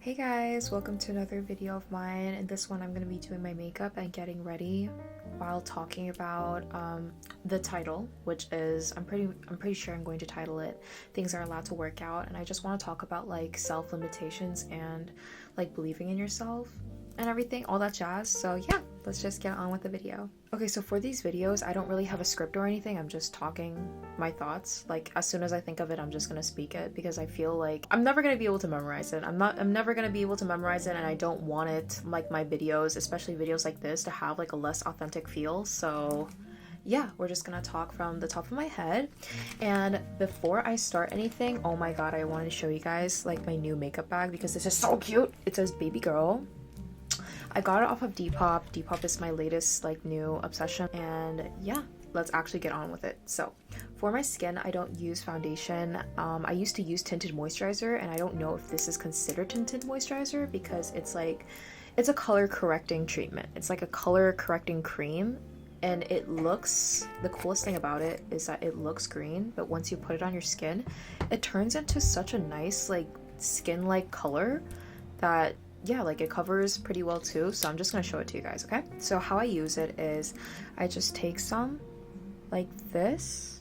Hey guys, welcome to another video of mine. In this one I'm going to be doing my makeup and getting ready while talking about the title, which is I'm pretty sure I'm going to title it Things Are Allowed to Work Out, and I just want to talk about like self-limitations and like believing in yourself and everything, all that jazz. So yeah, let's just get on with the video. Okay, so for these videos I don't really have a script or anything. I'm just talking my thoughts. Like as soon as I think of it, I'm just gonna speak it because I feel like I'm never gonna be able to memorize it. I'm never gonna be able to memorize it, and I don't want it, like my videos, especially videos like this, to have like a less authentic feel. So yeah, we're just gonna talk from the top of my head. And before I start anything, oh my god, I wanted to show you guys like my new makeup bag because this is so cute. It says baby girl. I got it off of Depop. Depop is my latest like new obsession, and yeah, let's actually get on with it. So for my skin, I don't use foundation. I used to use tinted moisturizer, and I don't know if this is considered tinted moisturizer because it's a color correcting treatment. It's like a color correcting cream, and the coolest thing about it is that it looks green, but once you put it on your skin, it turns into such a nice like skin-like color that yeah, like it covers pretty well too. So I'm just gonna show it to you guys, okay? So how I use it is I just take some like this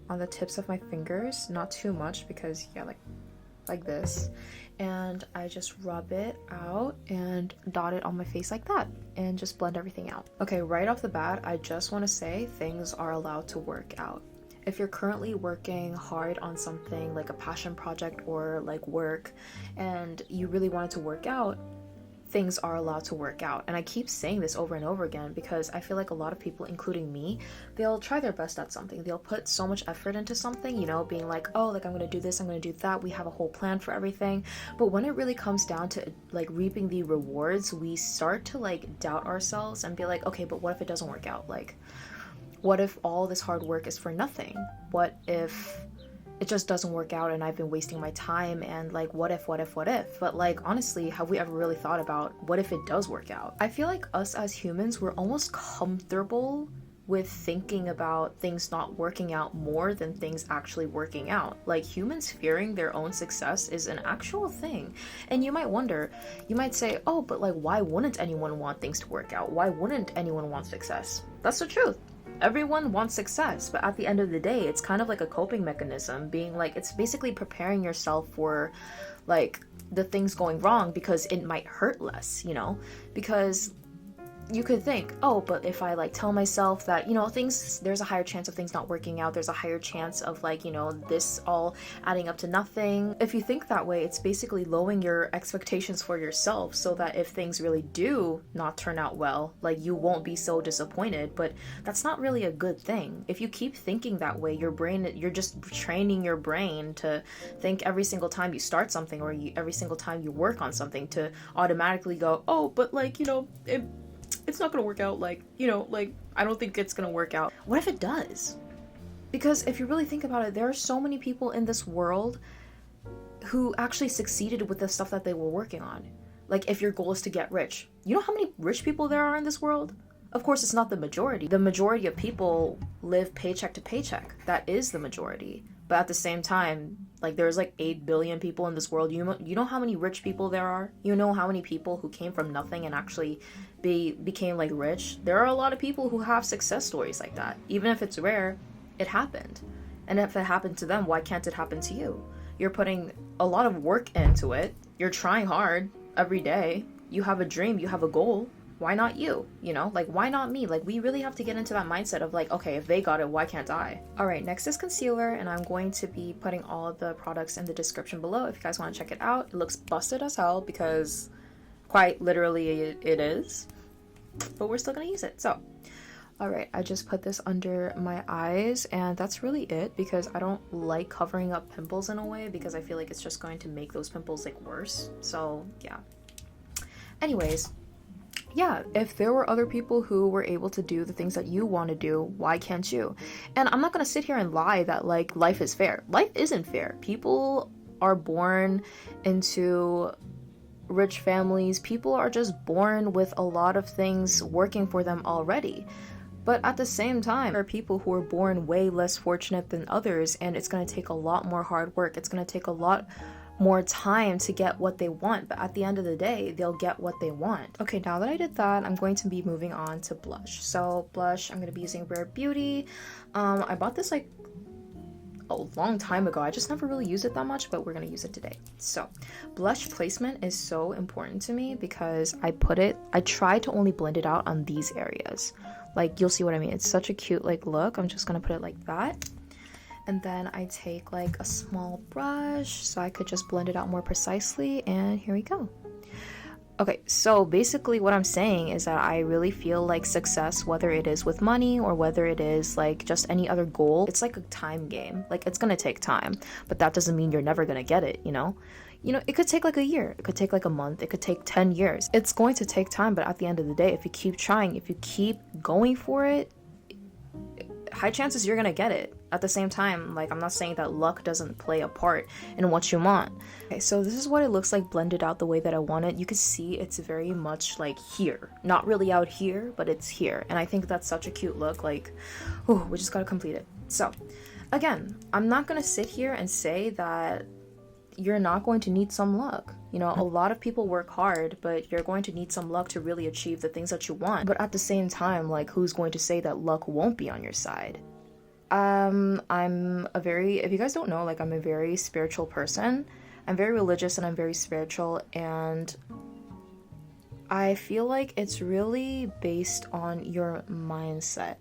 on the tips of my fingers, not too much because yeah, like this, and I just rub it out and dot it on my face like that and just blend everything out. Okay, right off the bat, I just want to say things are allowed to work out. If you're currently working hard on something like a passion project or like work and you really want it to work out, things are allowed to work out. And I keep saying this over and over again because I feel like a lot of people, including me, they'll try their best at something. They'll put so much effort into something, you know, being like, oh, like I'm gonna do this, I'm gonna do that. We have a whole plan for everything. But when it really comes down to like reaping the rewards, we start to like doubt ourselves and be like, okay, but what if it doesn't work out? Like, what if all this hard work is for nothing? What if it just doesn't work out and I've been wasting my time? And like, what if? But like, honestly, have we ever really thought about what if it does work out? I feel like us as humans, we're almost comfortable with thinking about things not working out more than things actually working out. Like humans fearing their own success is an actual thing. And you might wonder, you might say, oh, but like, why wouldn't anyone want things to work out? Why wouldn't anyone want success? That's the truth. Everyone wants success, but at the end of the day, it's kind of like a coping mechanism, being like, it's basically preparing yourself for like the things going wrong because it might hurt less, you know, because you could think, oh, but if I like tell myself that, you know, there's a higher chance of things not working out, there's a higher chance of like, you know, this all adding up to nothing. If you think that way, it's basically lowering your expectations for yourself so that if things really do not turn out well, like you won't be so disappointed. But that's not really a good thing. If you keep thinking that way, you're just training your brain to think every single time you start something or every single time you work on something to automatically go, oh, but like, you know, it's not gonna work out, like, you know, like, I don't think it's gonna work out. What if it does? Because if you really think about it, there are so many people in this world who actually succeeded with the stuff that they were working on. Like, if your goal is to get rich, you know how many rich people there are in this world? Of course, it's not the majority. The majority of people live paycheck to paycheck. That is the majority. But at the same time, like there's like 8 billion people in this world. You know how many rich people there are? You know how many people who came from nothing and actually became like rich? There are a lot of people who have success stories like that. Even if it's rare, it happened. And if it happened to them, why can't it happen to you? You're putting a lot of work into it. You're trying hard every day. You have a dream, you have a goal. Why not you? You know, like, why not me? Like, we really have to get into that mindset of like, okay, if they got it, why can't I? All right, next is concealer, and I'm going to be putting all of the products in the description below if you guys want to check it out. It looks busted as hell because quite literally it is, but we're still gonna use it. So all right, I just put this under my eyes, and that's really it because I don't like covering up pimples in a way because I feel like it's just going to make those pimples like worse. So yeah, anyways, yeah, if there were other people who were able to do the things that you want to do, why can't you? And I'm not gonna sit here and lie that like life is fair. Life isn't fair. People are born into rich families. People are just born with a lot of things working for them already. But at the same time, there are people who are born way less fortunate than others, and it's going to take a lot more hard work. It's going to take a lot more time to get what they want, but at the end of the day, they'll get what they want. Okay, now that I did that, I'm going to be moving on to blush. So blush, I'm going to be using Rare Beauty. I bought this like a long time ago. I just never really used it that much, but we're going to use it today. So blush placement is so important to me because I try to only blend it out on these areas. Like, you'll see what I mean. It's such a cute like look. I'm just going to put it like that. And then I take like a small brush so I could just blend it out more precisely, and here we go. Okay, so basically what I'm saying is that I really feel like success, whether it is with money or whether it is like just any other goal, it's like a time game. Like, it's gonna take time, but that doesn't mean you're never gonna get it, you know? It could take like a year, it could take like a month, it could take 10 years. It's going to take time, but at the end of the day, if you keep trying, if you keep going for it, high chances you're gonna get it. At the same time, like, I'm not saying that luck doesn't play a part in what you want. Okay, so this is what it looks like blended out the way that I want it. You can see it's very much like here, not really out here, but it's here, and I think that's such a cute look. Like, oh, we just gotta complete it. So again, I'm not gonna sit here and say that you're not going to need some luck. A lot of people work hard, but you're going to need some luck to really achieve the things that you want. But at the same time, like, who's going to say that luck won't be on your side? If you guys don't know, like, I'm a very spiritual person. I'm very religious and I'm very spiritual, and I feel like it's really based on your mindset.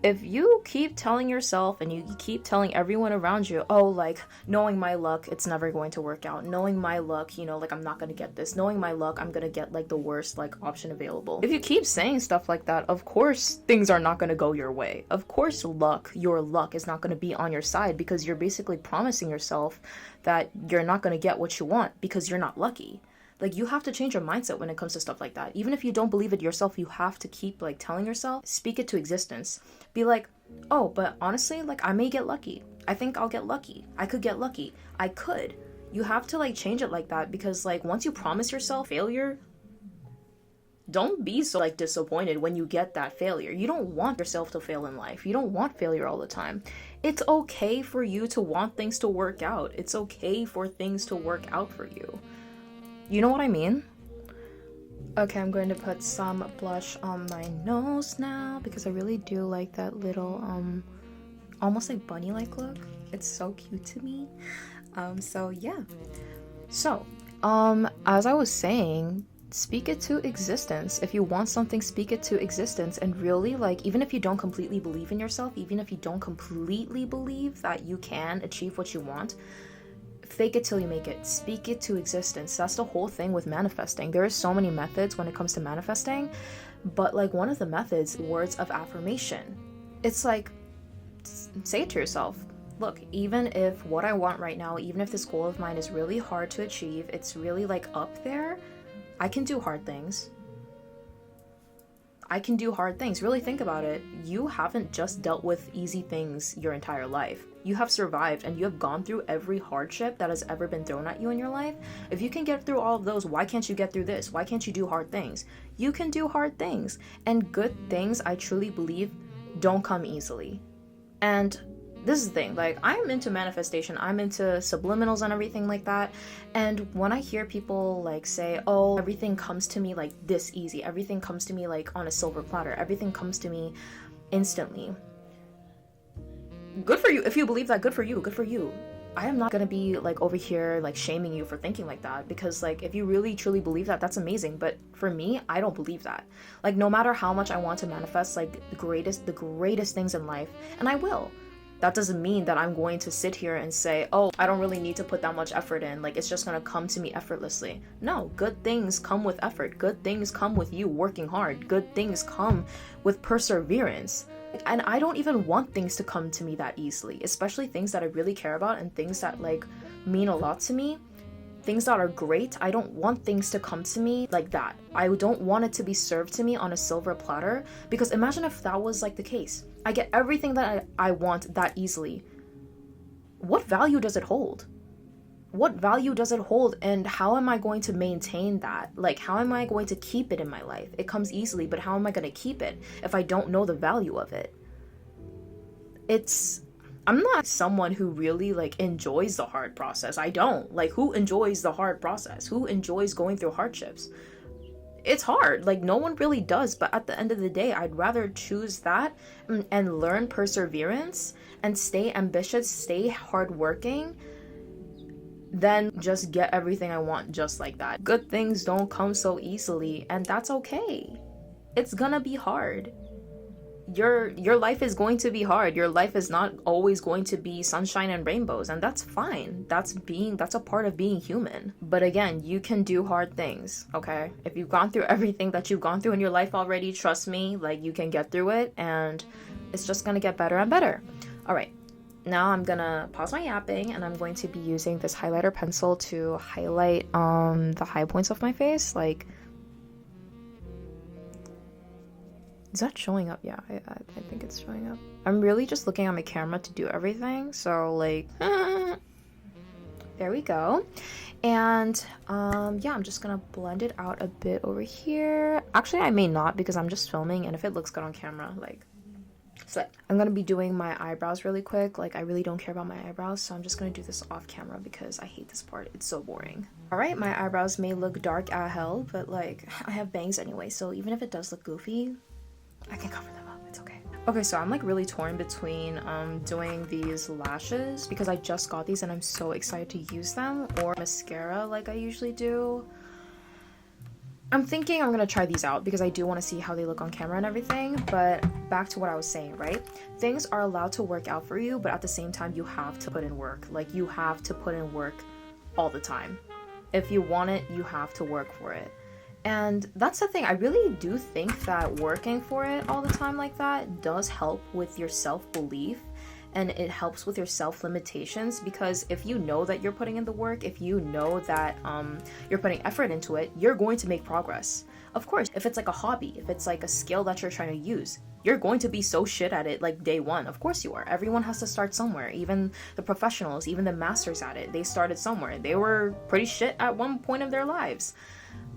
If you keep telling yourself and you keep telling everyone around you, oh, like, knowing my luck, it's never going to work out. Knowing my luck, like, I'm not going to get this. Knowing my luck, I'm going to get, like, the worst, like, option available. If you keep saying stuff like that, of course things are not going to go your way. Of course your luck is not going to be on your side, because you're basically promising yourself that you're not going to get what you want because you're not lucky. Like, you have to change your mindset when it comes to stuff like that. Even if you don't believe it yourself, you have to keep, like, telling yourself, speak it to existence. Be like, oh, but honestly, like, I may get lucky. I think I'll get lucky. I could get lucky. I could. You have to, like, change it like that, because, like, once you promise yourself failure, don't be so, like, disappointed when you get that failure. You don't want yourself to fail in life. You don't want failure all the time. It's okay for you to want things to work out. It's okay for things to work out for you. You know what I mean? Okay, I'm going to put some blush on my nose now, because I really do like that little, almost like bunny-like look. It's so cute to me. So yeah. So, as I was saying, speak it to existence. If you want something, speak it to existence. And really, like, even if you don't completely believe in yourself, even if you don't completely believe that you can achieve what you want, fake it till you make it. Speak it to existence. That's the whole thing with manifesting. There are so many methods when it comes to manifesting, but, like, one of the methods, words of affirmation. It's like, say it to yourself. Look, even if what I want right now, even if this goal of mine is really hard to achieve, it's really, like, up there, I can do hard things. I can do hard things. Really think about it. You haven't just dealt with easy things your entire life. You have survived, and you have gone through every hardship that has ever been thrown at you in your life. If you can get through all of those, why can't you get through this? Why can't you do hard things? You can do hard things. And good things, I truly believe, don't come easily. And this is the thing, like, I'm into manifestation, I'm into subliminals and everything like that, and when I hear people, like, say, oh, everything comes to me, like, this easy, everything comes to me, like, on a silver platter, everything comes to me instantly. Good for you. If you believe that, good for you, good for you. I am not gonna be, like, over here, like, shaming you for thinking like that, because, like, if you really truly believe that, that's amazing. But for me, I don't believe that. Like, no matter how much I want to manifest, like, the greatest things in life, and I will, that doesn't mean that I'm going to sit here and say, oh, I don't really need to put that much effort in, like, it's just gonna come to me effortlessly. No, good things come with effort. Good things come with you working hard. Good things come with perseverance. And I don't even want things to come to me that easily, especially things that I really care about and things that, like, mean a lot to me. Things that are great, I don't want things to come to me like that. I don't want it to be served to me on a silver platter, because imagine if that was, like, the case. I get everything that I want that easily. What value does it hold? What value does it hold, and how am I going to maintain that? Like, how am I going to keep it in my life? It comes easily, but how am I going to keep it if I don't know the value of it? I'm not someone who really like enjoys the hard process. I don't. Like, who enjoys the hard process? Who enjoys going through hardships? It's hard. Like, no one really does, but at the end of the day, I'd rather choose that and learn perseverance and stay ambitious, stay hardworking, than just get everything I want just like that. Good things don't come so easily, and that's okay. It's gonna be hard. Your life is going to be hard. Your life is not always going to be sunshine and rainbows, and that's fine. That's a part of being human. But again, you can do hard things, okay? If you've gone through everything that you've gone through in your life already, trust me, like, you can get through it, and it's just gonna get better and better. All right, now I'm gonna pause my yapping, and I'm going to be using this highlighter pencil to highlight the high points of my face. Like, is that showing up? Yeah, I think it's showing up. I'm really just looking at my camera to do everything, so like, there we go. And yeah, I'm just gonna blend it out a bit over here. Actually, I may not, because I'm just filming, and if it looks good on camera, like, so I'm gonna be doing my eyebrows really quick. Like, I really don't care about my eyebrows, so I'm just gonna do this off camera because I hate this part. It's so boring. All right, my eyebrows may look dark as hell, but like, I have bangs anyway, so even if it does look goofy, I can cover them up. It's okay. Okay, so I'm like really torn between doing these lashes because I just got these and I'm so excited to use them, or mascara like I usually do. I'm thinking I'm gonna try these out because I do want to see how they look on camera and everything. But back to what I was saying, right? Things are allowed to work out for you, but at the same time, you have to put in work. Like, you have to put in work all the time. If you want it, you have to work for it. And that's the thing, I really do think that working for it all the time like that does help with your self-belief, and it helps with your self-limitations, because if you know that you're putting in the work, if you know that you're putting effort into it, you're going to make progress. Of course, if it's like a hobby, if it's like a skill that you're trying to use, you're going to be so shit at it like day one. Of course you are. Everyone has to start somewhere. Even the professionals, even the masters at it, they started somewhere. They were pretty shit at one point of their lives.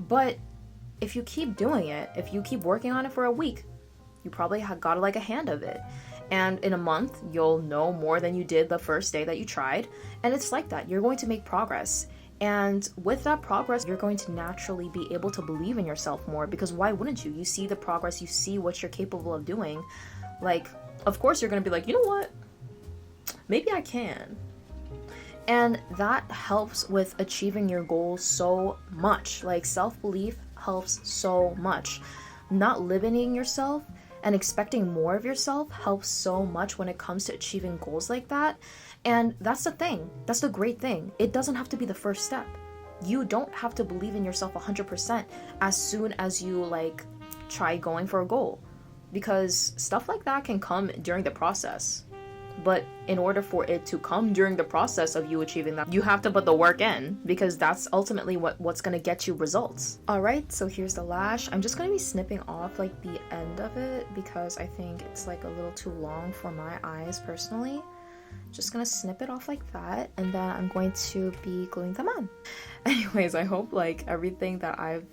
But if you keep doing it, if you keep working on it for a week, you probably got like a hand of it. And in a month, you'll know more than you did the first day that you tried. And it's like that. You're going to make progress. And with that progress, you're going to naturally be able to believe in yourself more, because why wouldn't you? You see the progress, you see what you're capable of doing. Like, of course you're going to be like, you know what? Maybe I can. And that helps with achieving your goals so much. Like, self-belief helps so much. Not limiting yourself and expecting more of yourself helps so much when it comes to achieving goals like that. And that's the thing. That's the great thing. It doesn't have to be the first step. You don't have to believe in yourself 100% as soon as you like try going for a goal, because stuff like that can come during the process. But in order for it to come during the process of you achieving that, you have to put the work in, because that's ultimately what's going to get you results. All right, so here's the lash. I'm just going to be snipping off like the end of it because I think it's like a little too long for my eyes personally. Just gonna snip it off like that, and then I'm going to be gluing them on. Anyways, I hope like everything that I've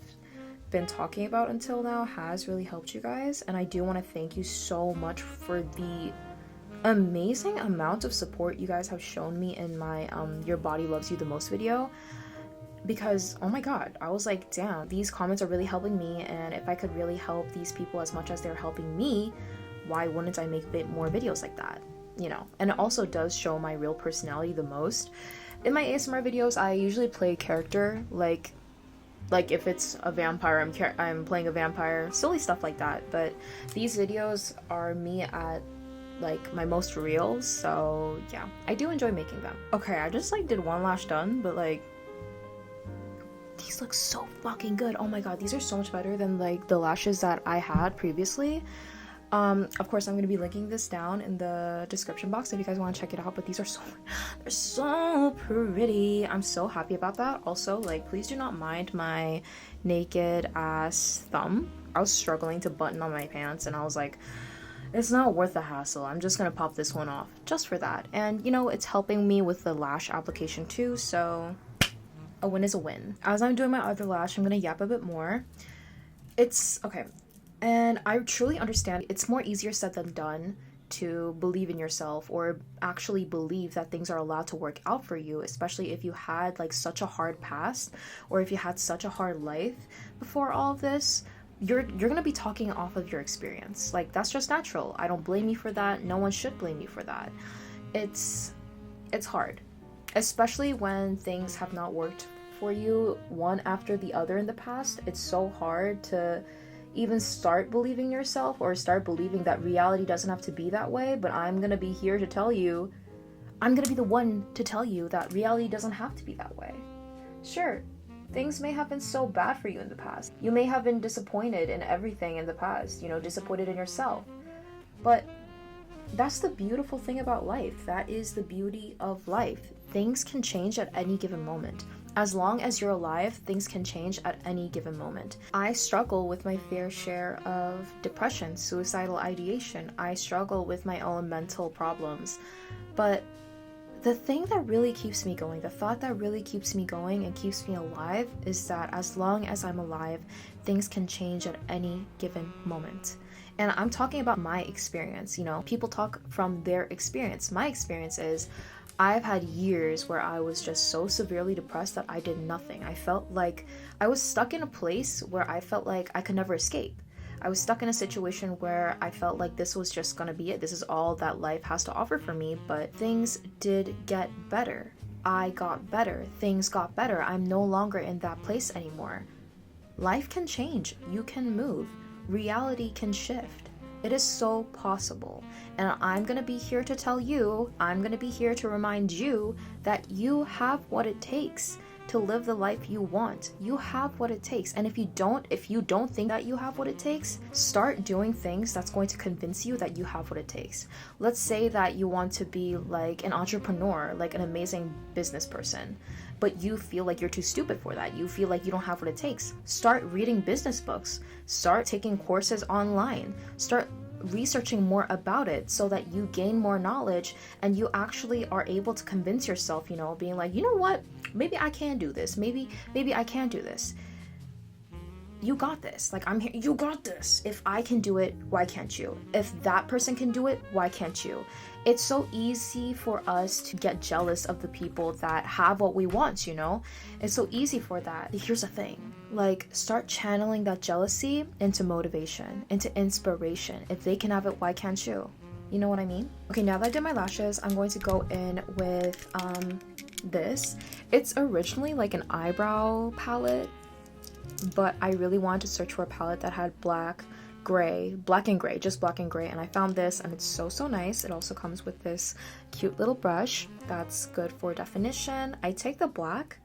been talking about until now has really helped you guys, and I do want to thank you so much for the amazing amount of support you guys have shown me in my Your Body Loves You the Most video, because oh my god, I was like, damn, these comments are really helping me, and if I could really help these people as much as they're helping me, why wouldn't I make more videos like that? You know, and it also does show my real personality the most. In my ASMR videos, I usually play a character, like if it's a vampire, I'm playing a vampire, silly stuff like that. But these videos are me at like my most real, so yeah, I do enjoy making them. Okay, I just like did one lash done, but like these look so fucking good. Oh my god, these are so much better than like the lashes that I had previously. Of course I'm going to be linking this down in the description box if you guys want to check it out, but these are they're so pretty. I'm so happy about that. Also, like, please do not mind my naked ass thumb. I was struggling to button on my pants and I was like, it's not worth the hassle. I'm just gonna pop this one off just for that. And you know, it's helping me with the lash application too, so a win is a win. As I'm doing my other lash, I'm gonna yap a bit more. It's okay. And I truly understand it's more easier said than done to believe in yourself or actually believe that things are allowed to work out for you, especially if you had like such a hard past or if you had such a hard life before all of this. You're gonna be talking off of your experience. Like, that's just natural. I don't blame you for that. No one should blame you for that. It's hard, especially when things have not worked for you one after the other in the past. It's so hard to even start believing yourself or start believing that reality doesn't have to be that way. But I'm gonna be here to tell you, I'm gonna be the one to tell you that reality doesn't have to be that way. Sure, things may have been so bad for you in the past. You may have been disappointed in everything in the past, you know, disappointed in yourself. But that's the beautiful thing about life. That is the beauty of life. Things can change at any given moment. As long as you're alive, things can change at any given moment. I struggle with my fair share of depression, suicidal ideation. I struggle with my own mental problems. But the thing that really keeps me going, the thought that really keeps me going and keeps me alive is that as long as I'm alive, things can change at any given moment. And I'm talking about my experience, you know, people talk from their experience. My experience is I've had years where I was just so severely depressed that I did nothing. I felt like I was stuck in a place where I felt like I could never escape. I was stuck in a situation where I felt like this was just gonna be it. This is all that life has to offer for me, but things did get better. I got better. Things got better. I'm no longer in that place anymore. Life can change. You can move. Reality can shift. It is so possible. And I'm gonna be here to tell you, I'm gonna be here to remind you that you have what it takes to live the life you want. You have what it takes. And if you don't think that you have what it takes, start doing things that's going to convince you that you have what it takes. Let's say that you want to be like an entrepreneur, like an amazing business person, but you feel like you're too stupid for that. You feel like you don't have what it takes. Start reading business books. Start taking courses online. Start researching more about it so that you gain more knowledge and you actually are able to convince yourself, you know, being like, you know what, maybe I can do this. Maybe I can do this. You got this. Like, I'm here. You got this. If I can do it, why can't you? If that person can do it, why can't you? It's so easy for us to get jealous of the people that have what we want, you know? It's so easy for that. Here's the thing. Like, start channeling that jealousy into motivation, into inspiration. If they can have it, why can't you? You know what I mean? Okay, now that I did my lashes, I'm going to go in with this. It's originally like an eyebrow palette, but I really wanted to search for a palette that had black and gray, just black and gray, and I found this and it's so nice. It also comes with this cute little brush that's good for definition. I take the black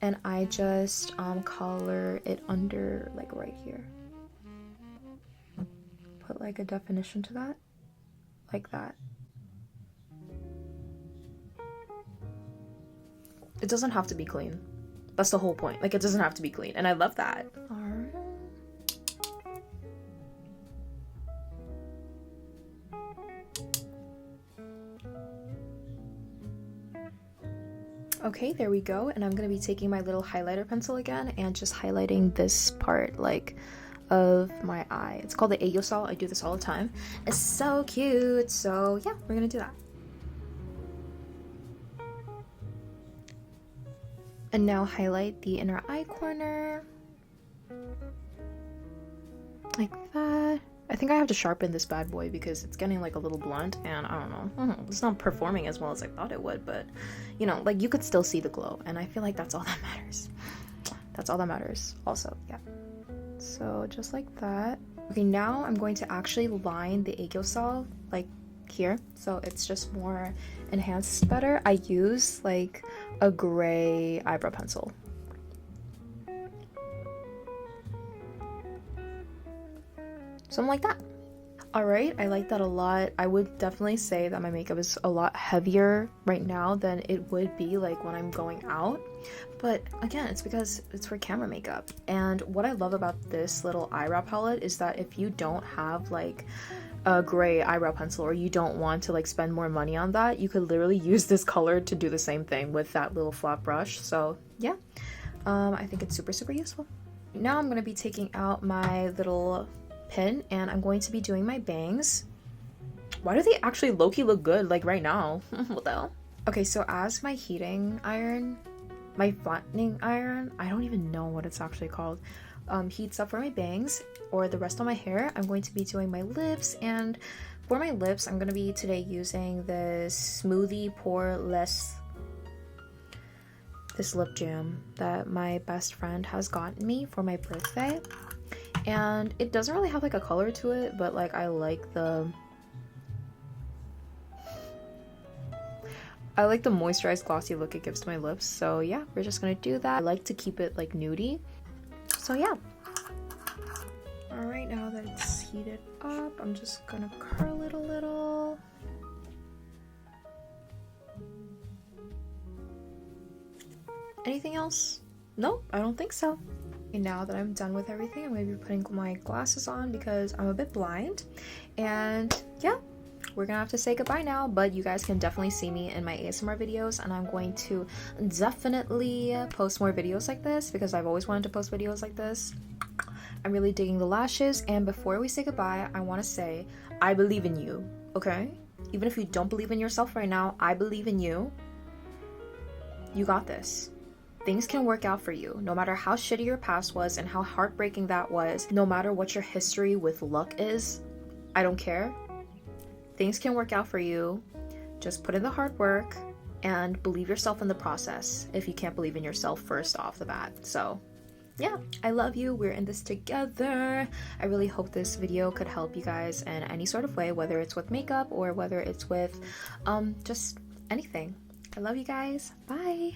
and I just color it under, like right here. Put like a definition to that, like that. It doesn't have to be clean. That's the whole point. Like, it doesn't have to be clean, and I love that. Alright. Okay, there we go. And I'm gonna be taking my little highlighter pencil again and just highlighting this part, like, of my eye. It's called the Aegyo-sal. I do this all the time. It's so cute. So yeah, we're gonna do that. And now highlight the inner eye corner. Like that. I think I have to sharpen this bad boy because it's getting like a little blunt and I don't know. It's not performing as well as I thought it would, but you know, like you could still see the glow and I feel like that's all that matters. That's all that matters also, yeah. So just like that. Okay, now I'm going to actually line the Aegyo-sal like here, so it's just more enhanced better. I use like a gray eyebrow pencil. Something like that. Alright, I like that a lot. I would definitely say that my makeup is a lot heavier right now than it would be like when I'm going out. But again, it's because it's for camera makeup. And what I love about this little eyebrow palette is that if you don't have like a gray eyebrow pencil or you don't want to like spend more money on that, you could literally use this color to do the same thing with that little flat brush. So yeah, I think it's super useful. Now I'm going to be taking out my little pin and I'm going to be doing my bangs. Why do they actually low-key look good, like right now? What the hell? Okay, so as my heating iron, my flattening iron, I don't even know what it's actually called, heats up for my bangs or the rest of my hair, I'm going to be doing my lips. And for my lips, I'm going to be today using this Smoothie this lip jam that my best friend has gotten me for my birthday. And it doesn't really have like a color to it, but like I like the moisturized glossy look it gives to my lips. So yeah, we're just gonna do that. I like to keep it like nudie. So yeah. Alright, now that it's heated up, I'm just gonna curl it a little. Anything else? Nope, I don't think so. And now that I'm done with everything, I'm going to be putting my glasses on because I'm a bit blind. And yeah, we're gonna have to say goodbye now, but you guys can definitely see me in my ASMR videos, and I'm going to definitely post more videos like this because I've always wanted to post videos like this. I'm really digging the lashes, and before we say goodbye, I want to say I believe in you, okay? Even if you don't believe in yourself right now, I believe in you. You got this. Things can work out for you, no matter how shitty your past was and how heartbreaking that was, no matter what your history with luck is, I don't care. Things can work out for you. Just put in the hard work and believe yourself in the process if you can't believe in yourself first off the bat. So yeah, I love you. We're in this together. I really hope this video could help you guys in any sort of way, whether it's with makeup or whether it's with just anything. I love you guys. Bye.